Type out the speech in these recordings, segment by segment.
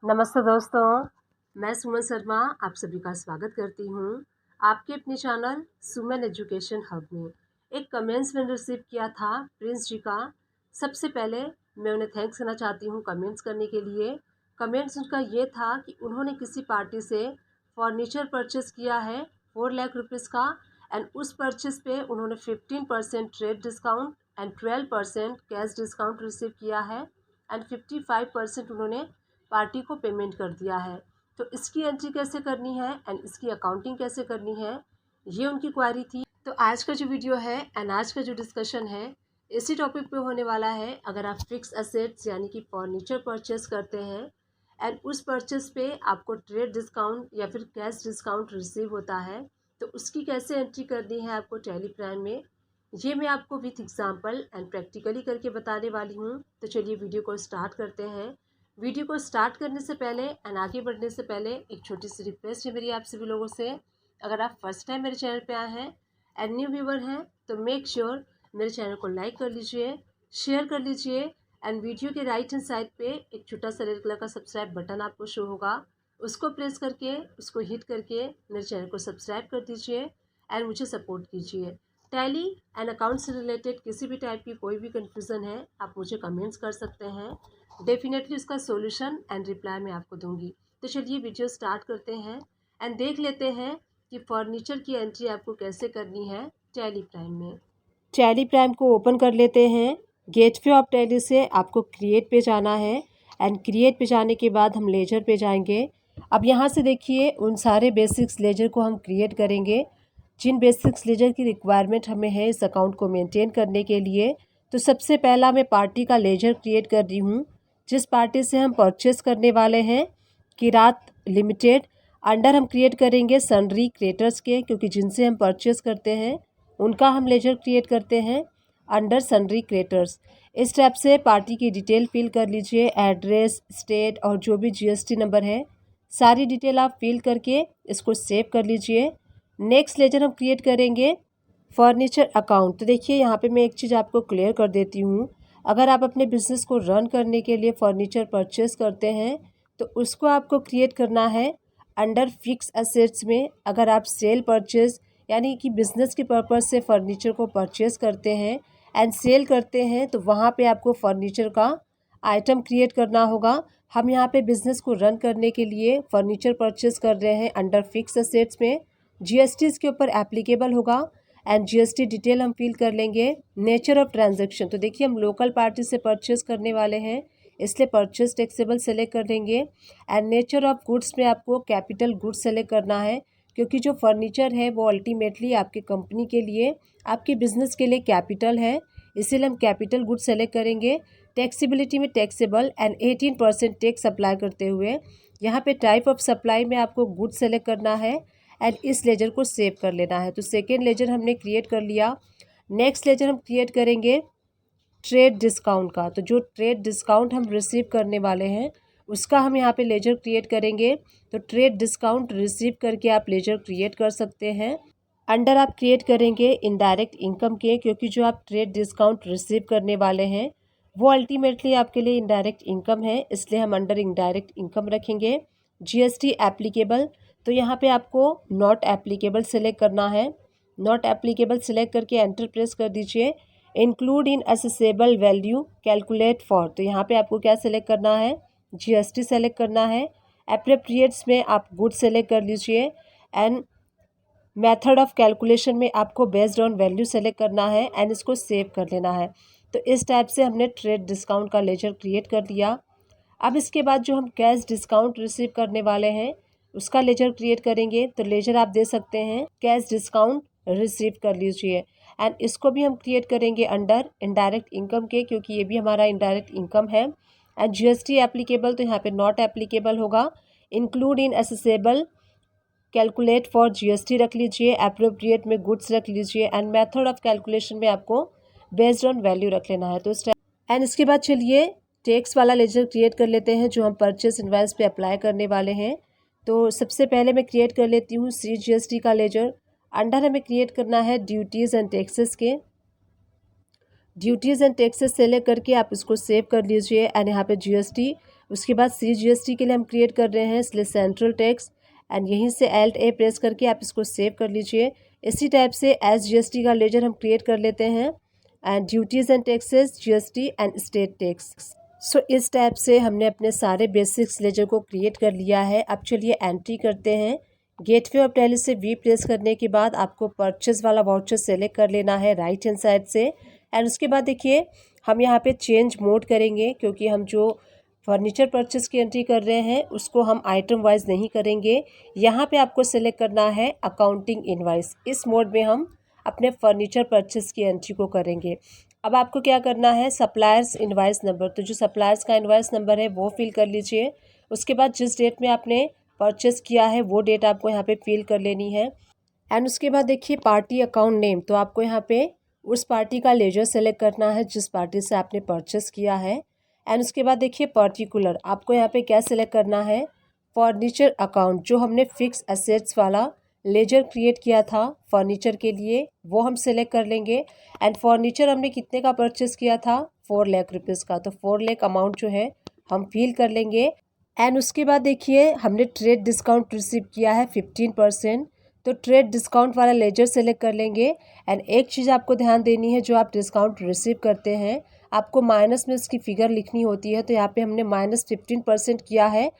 नमस्ते दोस्तों, मैं सुमन शर्मा आप सभी का स्वागत करती हूँ आपके अपने चैनल सुमन एजुकेशन हब में। एक कमेंट्स मैंने रिसीव किया था प्रिंस जी का। सबसे पहले मैं उन्हें थैंक्स करना चाहती हूँ कमेंट्स करने के लिए। कमेंट्स उनका ये था कि उन्होंने किसी पार्टी से फर्नीचर परचेस किया है 4 लाख रुपीज़ का, एंड उस परचेस पे उन्होंने 15% trade discount and 12% cash discount receive किया है, एंड 55% उन्होंने पार्टी को पेमेंट कर दिया है। तो इसकी एंट्री कैसे करनी है एंड इसकी अकाउंटिंग कैसे करनी है, ये उनकी क्वारी थी। तो आज का जो वीडियो है एंड आज का जो डिस्कशन है इसी टॉपिक पे होने वाला है। अगर आप फिक्स एसेट्स यानी कि फर्नीचर परचेस करते हैं एंड उस परचेस पे आपको ट्रेड डिस्काउंट या फिर कैश डिस्काउंट रिसीव होता है, तो उसकी कैसे एंट्री करनी है आपको टैली प्राइम में, ये मैं आपको विथ एग्जांपल एंड प्रैक्टिकली करके बताने वाली हूँ। तो चलिए वीडियो को स्टार्ट करते हैं। वीडियो को स्टार्ट करने से पहले एंड आगे बढ़ने से पहले एक छोटी सी रिक्वेस्ट है मेरी आप सभी लोगों से। अगर आप फर्स्ट टाइम मेरे चैनल पे आए हैं एंड न्यू व्यूवर हैं तो मेक श्योर मेरे चैनल को लाइक कर लीजिए, शेयर कर लीजिए, एंड वीडियो के राइट हैंड साइड पे एक छोटा सा रेड कलर का सब्सक्राइब बटन आपको शो होगा, उसको प्रेस करके उसको हिट करके मेरे चैनल को सब्सक्राइब कर दीजिए एंड मुझे सपोर्ट कीजिए। टैली एंड अकाउंट से रिलेटेड किसी भी टाइप की कोई भी कन्फ्यूज़न है आप मुझे कमेंट्स कर सकते हैं, डेफिनेटली उसका सॉल्यूशन एंड रिप्लाई मैं आपको दूंगी। तो चलिए वीडियो स्टार्ट करते हैं एंड देख लेते हैं कि फर्नीचर की एंट्री आपको कैसे करनी है टैली प्राइम में। टैली प्राइम को ओपन कर लेते हैं। गेटवे ऑफ टैली से आपको क्रिएट पे जाना है एंड क्रिएट पे जाने के बाद हम लेजर पे जाएंगे। अब यहाँ से देखिए उन सारे बेसिक्स लेजर को हम क्रिएट करेंगे जिन बेसिक्स लेजर की रिक्वायरमेंट हमें है इस अकाउंट को मेंटेन करने के लिए। तो सबसे पहला मैं पार्टी का लेजर क्रिएट कर रही हूँ जिस पार्टी से हम परचेस करने वाले हैं किरात लिमिटेड। अंडर हम क्रिएट करेंगे सनरी क्रिएटर्स के, क्योंकि जिनसे हम परचेस करते हैं उनका हम लेजर क्रिएट करते हैं अंडर सनरी क्रिएटर्स। इस स्टेप से पार्टी की डिटेल फिल कर लीजिए, एड्रेस, स्टेट और जो भी जीएसटी नंबर है सारी डिटेल आप फिल करके इसको सेव कर लीजिए। नेक्स्ट लेजर हम क्रिएट करेंगे फर्नीचर अकाउंट। तो देखिए यहाँ पे मैं एक चीज़ आपको क्लियर कर देती हूँ, अगर आप अपने बिजनेस को रन करने के लिए फर्नीचर परचेस करते हैं तो उसको आपको क्रिएट करना है अंडर फिक्स एसेट्स में। अगर आप सेल परचेस यानी कि बिजनेस के पर्पज़ से फर्नीचर को परचेस करते हैं एंड सेल करते हैं तो वहाँ पे आपको फर्नीचर का आइटम क्रिएट करना होगा। हम यहाँ पे बिज़नेस को रन करने के लिए फर्नीचर परचेस कर रहे हैं अंडर फिक्स एसेट्स में, जीएसटी इसके ऊपर एप्लीकेबल होगा एंड जीएसटी डिटेल हम फिल कर लेंगे। नेचर ऑफ ट्रांजैक्शन, तो देखिए हम लोकल पार्टी से परचेस करने वाले हैं इसलिए परचेस टैक्सेबल सेलेक्ट कर देंगे। एंड नेचर ऑफ गुड्स में आपको कैपिटल गुड्स सेलेक्ट करना है, क्योंकि जो फर्नीचर है वो अल्टीमेटली आपके कंपनी के लिए, आपके बिजनेस के लिए कैपिटल है, इसीलिए हम कैपिटल गुड्स सेलेक्ट करेंगे। टैक्सीबिलिटी में टैक्सेबल एंड 18% टैक्स अप्लाई करते हुए यहाँ पे टाइप ऑफ सप्लाई में आपको गुड्स सेलेक्ट करना है एंड इस लेजर को सेव कर लेना है। तो सेकेंड लेजर हमने क्रिएट कर लिया। नेक्स्ट लेजर हम क्रिएट करेंगे ट्रेड डिस्काउंट का। तो जो ट्रेड डिस्काउंट हम रिसीव करने वाले हैं उसका हम यहाँ पे लेजर क्रिएट करेंगे। तो ट्रेड डिस्काउंट रिसीव करके आप लेजर क्रिएट कर सकते हैं। अंडर आप क्रिएट करेंगे इनडायरेक्ट इनकम के, क्योंकि जो आप ट्रेड डिस्काउंट रिसीव करने वाले हैं वो अल्टीमेटली आपके लिए इनडायरेक्ट इनकम है, इसलिए हम अंडर इनडायरेक्ट इनकम रखेंगे। जीएसटी एप्लीकेबल, तो यहाँ पे आपको नॉट एप्लीकेबल सेलेक्ट करना है। नॉट एप्लीकेबल सेलेक्ट करके एंटर प्रेस कर दीजिए। Include in accessible value calculate for, तो यहाँ पे आपको क्या सेलेक्ट करना है, जीएसटी सेलेक्ट करना है। एप्रोप्रिएट्स में आप गुड सेलेक्ट कर लीजिए एंड मेथड ऑफ कैलकुलेशन में आपको बेस्ड ऑन वैल्यू सेलेक्ट करना है एंड इसको सेव कर लेना है। तो इस टाइप से हमने ट्रेड डिस्काउंट का लेजर क्रिएट कर दिया। अब इसके बाद जो हम कैश डिस्काउंट रिसीव करने वाले हैं उसका लेजर क्रिएट करेंगे। तो लेजर आप दे सकते हैं कैश डिस्काउंट रिसीव कर लीजिए एंड इसको भी हम क्रिएट करेंगे अंडर इनडायरेक्ट इनकम के, क्योंकि ये भी हमारा इनडायरेक्ट इनकम है। एंड जीएसटी एप्लीकेबल, तो यहाँ पे नॉट एप्लीकेबल होगा। Include in accessible calculate for GST रख लीजिए। एप्रोप्रिएट में गुड्स रख लीजिए एंड मेथड ऑफ कैलकुलेशन में आपको बेस्ड ऑन वैल्यू रख लेना है। तो एंड इसके बाद चलिए टैक्स वाला लेजर क्रिएट कर लेते हैं जो हम परचेस इनवॉइस पे अप्लाई करने वाले हैं। तो सबसे पहले मैं क्रिएट कर लेती हूँ CGST का लेजर। अंडर हमें क्रिएट करना है ड्यूटीज़ एंड टैक्सेस के। ड्यूटीज़ एंड टैक्सेस सेलेक्ट करके आप इसको सेव कर लीजिए एंड यहाँ पे जीएसटी उसके बाद CGST के लिए हम क्रिएट कर रहे हैं, इसलिए सेंट्रल टैक्स, एंड यहीं से Alt A प्रेस करके आप इसको सेव कर लीजिए। इसी टाइप से SGST का लेजर हम क्रिएट कर लेते हैं, and duties and taxes, GST and state tax. So इस टाइप से हमने अपने सारे बेसिक्स लेजर को क्रिएट कर लिया है। अब चलिए एंट्री करते हैं। गेटवे ऑफ टैली से V प्रेस करने के बाद आपको परचेज वाला वाउचर सेलेक्ट कर लेना है राइट हैंड साइड से, एंड उसके बाद देखिए हम यहाँ पे चेंज मोड करेंगे, क्योंकि हम जो फर्नीचर परचेज की एंट्री कर रहे हैं उसको हम आइटम वाइज नहीं करेंगे। यहाँ पे आपको सेलेक्ट करना है अकाउंटिंग इनवाइस। इस मोड में हम अपने फर्नीचर परचेज की एंट्री को करेंगे। अब आपको क्या करना है, सप्लायर्स इनवाइस नंबर, तो जो सप्लायर्स का इनवाइस नंबर है वो फिल कर लीजिए। उसके बाद जिस डेट में आपने परचेस किया है वो डेट आपको यहाँ पे फिल कर लेनी है, एंड उसके बाद देखिए पार्टी अकाउंट नेम, तो आपको यहाँ पे उस पार्टी का लेजर सेलेक्ट करना है जिस पार्टी से आपने परचेस किया है, एंड उसके बाद देखिए पर्टिकुलर आपको यहाँ पे क्या सेलेक्ट करना है, फर्नीचर अकाउंट, जो हमने फिक्स एसेट्स वाला लेजर क्रिएट किया था फर्नीचर के लिए वो हम सेलेक्ट कर लेंगे। एंड फर्नीचर हमने कितने का परचेस किया था, 4 लाख रुपीज़ का, तो 4 लाख अमाउंट जो है हम फिल कर लेंगे। एंड उसके बाद देखिए हमने ट्रेड डिस्काउंट रिसीव किया है 15%, तो ट्रेड डिस्काउंट वाला लेजर सेलेक्ट कर लेंगे। एंड एक चीज़ आपको ध्यान देनी है, जो आप डिस्काउंट रिसीव करते हैं आपको माइनस में इसकी फिगर लिखनी होती है, तो यहाँ पे हमने -15% किया है।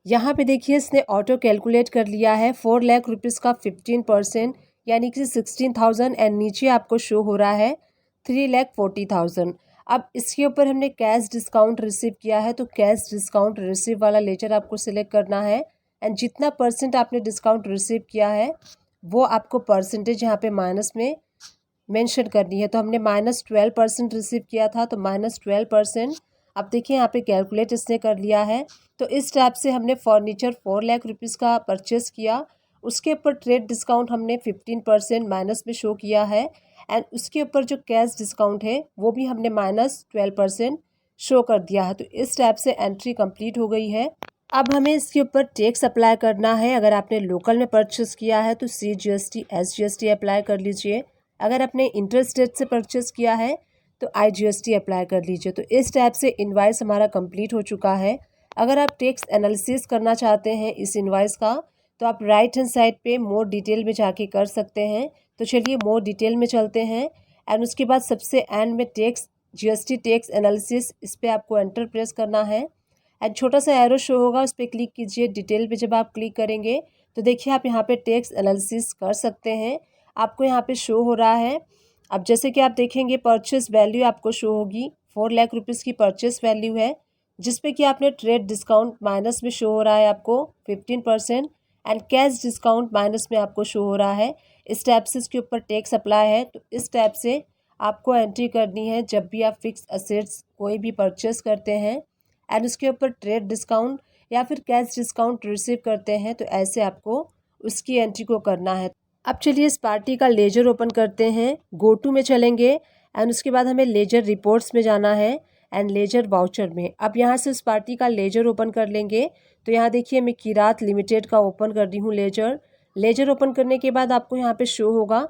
यहाँ पे देखिए इसने ऑटो कैलकुलेट कर लिया है 4 लाख रुपीज़ का 15%, यानी कि 16,000, एंड नीचे आपको शो हो रहा है 3,40,000। अब इसके ऊपर हमने कैश डिस्काउंट रिसीव किया है, तो कैश डिस्काउंट रिसीव वाला लेजर आपको सिलेक्ट करना है, एंड जितना परसेंट आपने डिस्काउंट रिसीव किया है वो आपको परसेंटेज यहाँ पे माइनस में मेंशन करनी है। तो हमने -12% रिसीव किया था, तो -12%। अब देखिए यहाँ पे कैलकुलेट इसने कर लिया है। तो इस टाइप से हमने फर्नीचर 4 लाख रुपीज़ का परचेस किया, उसके ऊपर ट्रेड डिस्काउंट हमने 15% माइनस में शो किया है, एंड उसके ऊपर जो कैश डिस्काउंट है वो भी हमने -12% शो कर दिया है। तो इस टाइप से एंट्री कंप्लीट हो गई है। अब हमें इसके ऊपर टैक्स अप्लाई करना है। अगर आपने लोकल में परचेस किया है तो CGST SGST अप्लाई कर लीजिए। अगर आपने इंटर स्टेट से परचेस किया है तो IGST अप्लाई कर लीजिए। तो इस टाइप से इनवाइस हमारा कंप्लीट हो चुका है। अगर आप टैक्स एनालिसिस करना चाहते हैं इस इनवाइस का, तो आप राइट हैंड साइड पे मोर डिटेल में जाके कर सकते हैं। तो चलिए मोर डिटेल में चलते हैं, एंड उसके बाद सबसे एंड में टैक्स GST टैक्स एनालिसिस, इस पर आपको एंटर प्रेस करना है, एंड छोटा सा एरो शो होगा उस पर क्लिक कीजिए। डिटेल पे जब आप क्लिक करेंगे तो देखिए आप यहाँ पे टैक्स एनालिसिस कर सकते हैं, आपको यहाँ पे शो हो रहा है। अब जैसे कि आप देखेंगे परचेस वैल्यू आपको शो होगी, 4 लाख रुपीज़ की परचेस वैल्यू है, जिसपे कि आपने ट्रेड डिस्काउंट माइनस में शो हो रहा है आपको 15%, एंड कैश डिस्काउंट माइनस में आपको शो हो रहा है। इस टाइप से इसके ऊपर टैक्स अप्लाई है। तो इस टाइप से आपको एंट्री करनी है जब भी आप फिक्स असेट्स कोई भी परचेस करते हैं, एंड उसके ऊपर ट्रेड डिस्काउंट या फिर कैश डिस्काउंट रिसीव करते हैं, तो ऐसे आपको उसकी एंट्री को करना है। अब चलिए इस पार्टी का लेजर ओपन करते हैं। गो टू में चलेंगे, एंड उसके बाद हमें लेजर रिपोर्ट्स में जाना है, एंड लेजर वाउचर में। अब यहाँ से उस पार्टी का लेजर ओपन कर लेंगे। तो यहाँ देखिए मैं किरात लिमिटेड का ओपन कर रही हूँ लेजर। लेजर ओपन करने के बाद आपको यहाँ पे शो होगा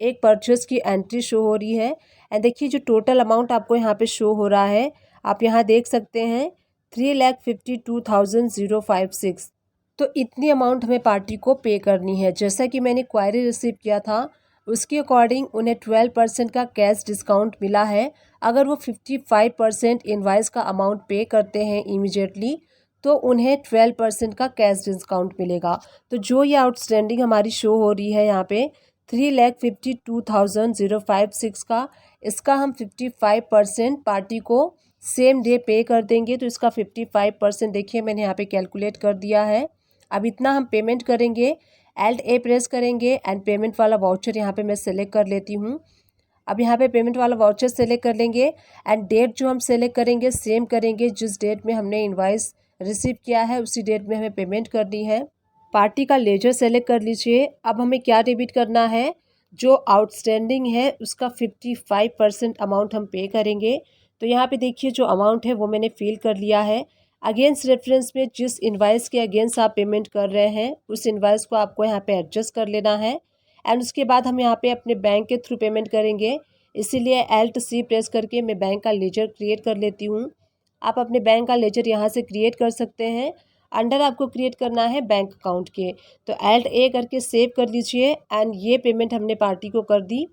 एक परचेस की एंट्री शो हो रही है, एंड देखिए जो टोटल अमाउंट आपको यहाँ पे शो हो रहा है आप यहाँ देख सकते हैं 3,52,056। तो इतनी अमाउंट हमें पार्टी को पे करनी है। जैसा कि मैंने क्वायरी रिसीव किया था उसके अकॉर्डिंग उन्हें 12% का कैश डिस्काउंट मिला है। अगर वो 55% इनवाइस का अमाउंट पे करते हैं इमीडिएटली तो उन्हें 12% का कैश डिस्काउंट मिलेगा। तो जो ये आउटस्टैंडिंग हमारी शो हो रही है यहाँ पे 3,52,056 का, इसका हम 55% पार्टी को सेम डे पे कर देंगे। तो इसका 55% देखिए मैंने यहाँ पे कैलकुलेट कर दिया है। अब इतना हम पेमेंट करेंगे, Alt A प्रेस करेंगे, एंड पेमेंट वाला वाउचर यहाँ पे मैं सेलेक्ट कर लेती हूँ। अब यहाँ पे पेमेंट वाला वाउचर सेलेक्ट कर लेंगे, एंड डेट जो हम सेलेक्ट करेंगे सेम करेंगे, जिस डेट में हमने इनवाइस रिसीव किया है उसी डेट में हमें पेमेंट करनी है। पार्टी का लेजर सेलेक्ट कर लीजिए। अब हमें क्या डेबिट करना है, जो आउटस्टैंडिंग है उसका 55% अमाउंट हम पे करेंगे। तो यहाँ पे देखिए जो अमाउंट है वो मैंने फिल कर लिया है। अगेंस्ट रेफरेंस में जिस इनवाइस के अगेंस्ट आप पेमेंट कर रहे हैं उस इनवाइस को आपको यहाँ पे एडजस्ट कर लेना है, एंड उसके बाद हम यहाँ पे अपने बैंक के थ्रू पेमेंट करेंगे। इसीलिए Alt C प्रेस करके मैं बैंक का लेजर क्रिएट कर लेती हूँ। आप अपने बैंक का लेजर यहाँ से क्रिएट कर सकते हैं। अंडर आपको क्रिएट करना है बैंक अकाउंट के, तो Alt A करके सेव कर लीजिए एंड ये पेमेंट हमने पार्टी को कर दी।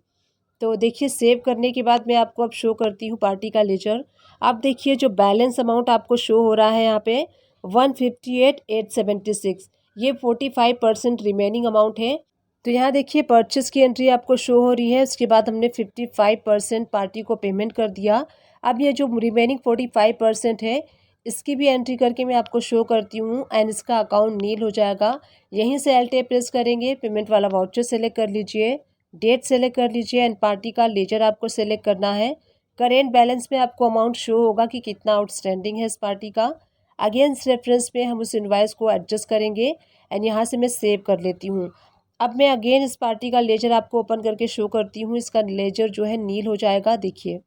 तो देखिए सेव करने के बाद मैं आपको अब शो करती हूँ पार्टी का लेजर। आप देखिए जो बैलेंस अमाउंट आपको शो हो रहा है यहाँ पे 158,876, ये 45% रिमेनिंग अमाउंट है। तो यहाँ देखिए परचेस की एंट्री आपको शो हो रही है, उसके बाद हमने 55% पार्टी को पेमेंट कर दिया। अब ये जो रिमेनिंग 45% है इसकी भी एंट्री करके मैं आपको शो करती हूँ एंड इसका अकाउंट नील हो जाएगा। यहीं से Alt A प्रेस करेंगे, पेमेंट वाला वाउचर सेलेक्ट कर लीजिए, डेट सेलेक्ट कर लीजिए एंड पार्टी का लेजर आपको सेलेक्ट करना है। करेंट बैलेंस में आपको अमाउंट शो होगा कि कितना आउटस्टैंडिंग है इस पार्टी का। अगेंस्ट रेफरेंस में हम उस इनवाइस को एडजस्ट करेंगे एंड यहाँ से मैं सेव कर लेती हूँ। अब मैं अगेन इस पार्टी का लेजर आपको ओपन करके शो करती हूँ। इसका लेजर जो है नील हो जाएगा। देखिए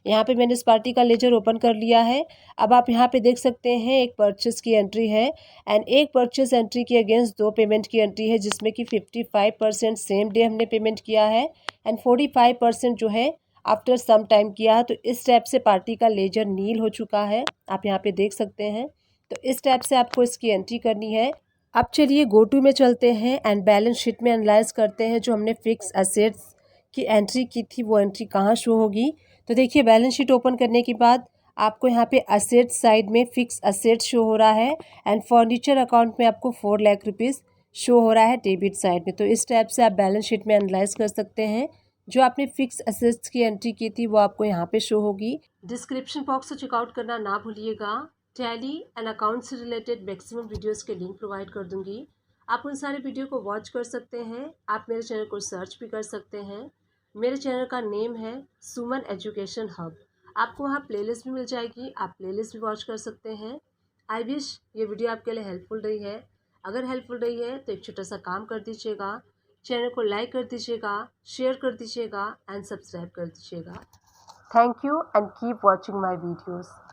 यहाँ पे मैंने इस पार्टी का लेजर ओपन कर लिया है। अब आप यहाँ पे देख सकते हैं एक परचेस की एंट्री है एंड एक परचेस एंट्री के अगेंस्ट 2 पेमेंट की एंट्री है, जिसमें कि 55% सेम डे हमने पेमेंट किया है एंड 45% जो है आफ्टर सम टाइम किया है। तो इस टाइप से पार्टी का लेजर नील हो चुका है, आप यहाँ पे देख सकते हैं। तो इस टाइप से आपको इसकी एंट्री करनी है। अब चलिए गो टू में चलते हैं एंड बैलेंस शीट में एनालाइज करते हैं जो हमने फिक्स एसेट्स की एंट्री की थी वो एंट्री कहाँ शो होगी। तो देखिए बैलेंस शीट ओपन करने के बाद आपको यहाँ पे असेट्स साइड में फिक्स असेट्स शो हो रहा है एंड फर्नीचर अकाउंट में आपको 4 लाख रुपीज़ शो हो रहा है डेबिट साइड में। तो इस टाइप से आप बैलेंस शीट में एनालाइज कर सकते हैं। जो आपने फिक्स असेट्स की एंट्री की थी वो आपको यहाँ पे शो होगी। डिस्क्रिप्शन बॉक्स से चेकआउट करना ना भूलिएगा। टैली एंड अकाउंट से रिलेटेड मैक्सिमम वीडियोस के लिंक प्रोवाइड कर दूंगी, आप उन सारे वीडियो को वॉच कर सकते हैं। आप मेरे चैनल को सर्च भी कर सकते हैं। मेरे चैनल का नेम है सुमन एजुकेशन हब। आपको वहाँ प्लेलिस्ट भी मिल जाएगी, आप प्लेलिस्ट भी वॉच कर सकते हैं। आई विश ये वीडियो आपके लिए हेल्पफुल रही है। अगर हेल्पफुल रही है तो एक छोटा सा काम कर दीजिएगा, चैनल को लाइक कर दीजिएगा, शेयर कर दीजिएगा एंड सब्सक्राइब कर दीजिएगा। Thank you and keep watching my videos.